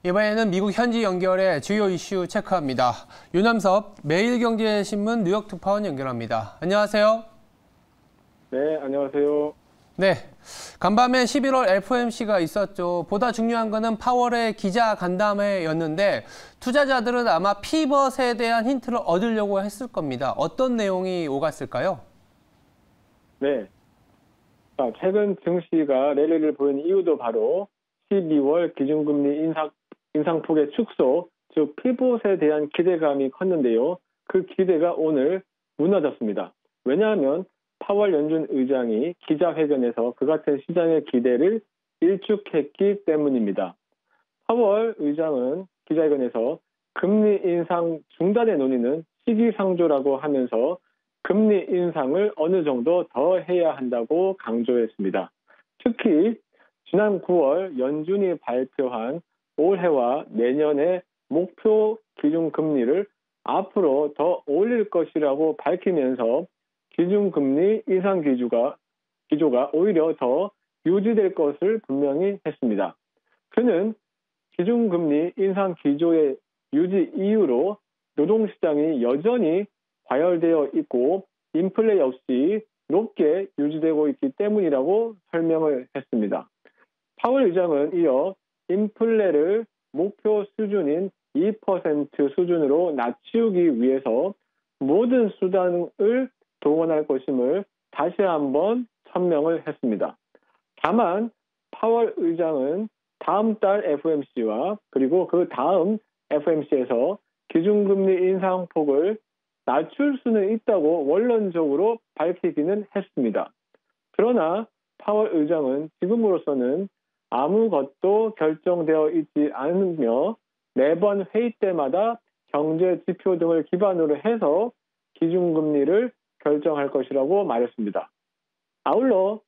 이번에는 미국 현지 연결해 주요 이슈 체크합니다. 윤함섭 매일경제신문 뉴욕 특파원 연결합니다. 안녕하세요. 네, 안녕하세요. 네, 간밤에 11월 FOMC가 있었죠. 보다 중요한 거는 파월의 기자 간담회였는데 투자자들은 아마 피벗에 대한 힌트를 얻으려고 했을 겁니다. 어떤 내용이 오갔을까요? 네, 최근 증시가 랠리를 보이는 이유도 바로 12월 기준금리 인상폭의 축소, 즉 피봇에 대한 기대감이 컸는데요. 그 기대가 오늘 무너졌습니다. 왜냐하면 파월 연준 의장이 기자회견에서 그 같은 시장의 기대를 일축했기 때문입니다. 파월 의장은 기자회견에서 금리 인상 중단의 논의는 시기상조라고 하면서 금리 인상을 어느 정도 더 해야 한다고 강조했습니다. 특히 지난 9월 연준이 발표한 올해와 내년의 목표 기준금리를 앞으로 더 올릴 것이라고 밝히면서 기준금리 인상 기조가 오히려 더 유지될 것을 분명히 했습니다. 그는 기준금리 인상 기조의 유지 이유로 노동시장이 여전히 과열되어 있고 인플레 역시 높게 유지되고 있기 때문이라고 설명을 했습니다. 파월 의장은 이어 인플레를 목표 수준인 2% 수준으로 낮추기 위해서 모든 수단을 동원할 것임을 다시 한번 설명을 했습니다. 다만 파월 의장은 다음 달 FOMC와 그리고 그 다음 FOMC에서 기준금리 인상폭을 낮출 수는 있다고 원론적으로 밝히기는 했습니다. 그러나 파월 의장은 지금으로서는 아무것도 결정되어 있지 않으며 매번 회의 때마다 경제 지표 등을 기반으로 해서 기준금리를 결정할 것이라고 말했습니다. 아울러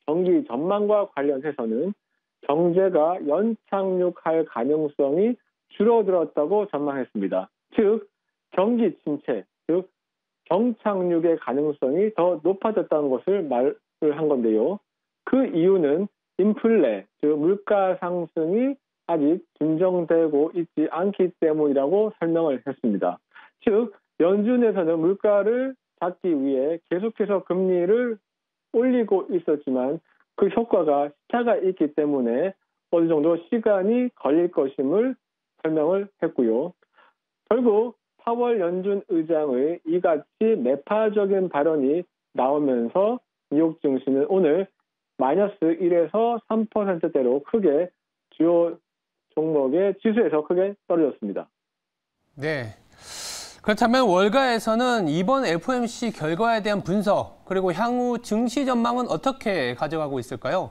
경기 전망과 관련해서는 경제가 연착륙할 가능성이 줄어들었다고 전망했습니다. 즉 경기 침체, 즉 경착륙의 가능성이 더 높아졌다는 것을 말을 한 건데요. 그 이유는 인플레, 즉 물가 상승이 아직 진정되고 있지 않기 때문이라고 설명을 했습니다. 즉 연준에서는 물가를 잡기 위해 계속해서 금리를 올리고 있었지만 그 효과가 시차가 있기 때문에 어느 정도 시간이 걸릴 것임을 설명을 했고요. 결국 파월 연준 의장의 이같이 매파적인 발언이 나오면서 뉴욕 증시는 오늘 마이너스 1에서 3%대로 크게 주요 종목의 지수에서 크게 떨어졌습니다. 네. 그렇다면 월가에서는 이번 FOMC 결과에 대한 분석, 그리고 향후 증시 전망은 어떻게 가져가고 있을까요?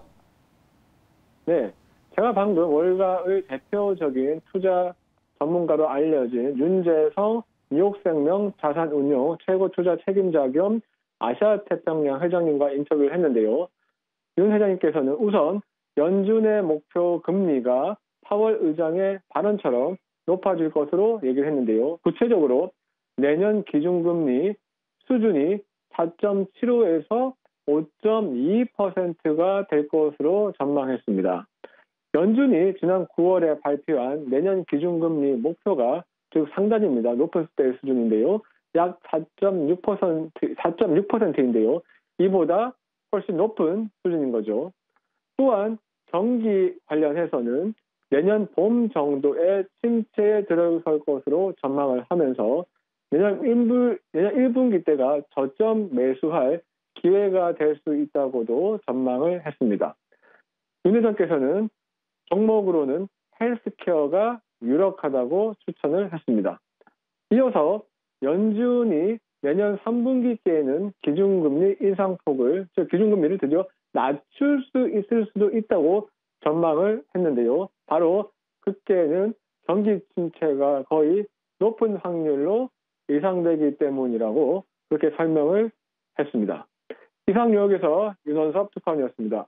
네, 제가 방금 월가의 대표적인 투자 전문가로 알려진 윤재성 뉴욕생명 자산운용 최고 투자 책임자 겸 아시아태평양 회장님과 인터뷰를 했는데요. 윤 회장님께서는 우선 연준의 목표 금리가 파월 의장의 발언처럼 높아질 것으로 얘기를 했는데요. 구체적으로 내년 기준금리 수준이 4.75에서 5.2%가 될 것으로 전망했습니다. 연준이 지난 9월에 발표한 내년 기준금리 목표가 즉 상단입니다. 높은 때 수준인데요. 약 4.6%인데요. 이보다 훨씬 높은 수준인 거죠. 또한 경기 관련해서는 내년 봄 정도의 침체에 들어설 것으로 전망을 하면서 내년 1분기 때가 저점 매수할 기회가 될 수 있다고도 전망을 했습니다. 윤 회장께서는 종목으로는 헬스케어가 유력하다고 추천을 했습니다. 이어서 연준이 내년 3분기께에는 기준금리 인상폭을, 즉 기준금리를 드디어 낮출 수 있을 수도 있다고 전망을 했는데요. 바로 그때는 경기 침체가 거의 높은 확률로 예상되기 때문이라고 그렇게 설명을 했습니다. 이상 뉴욕에서 윤원섭 특파원이었습니다.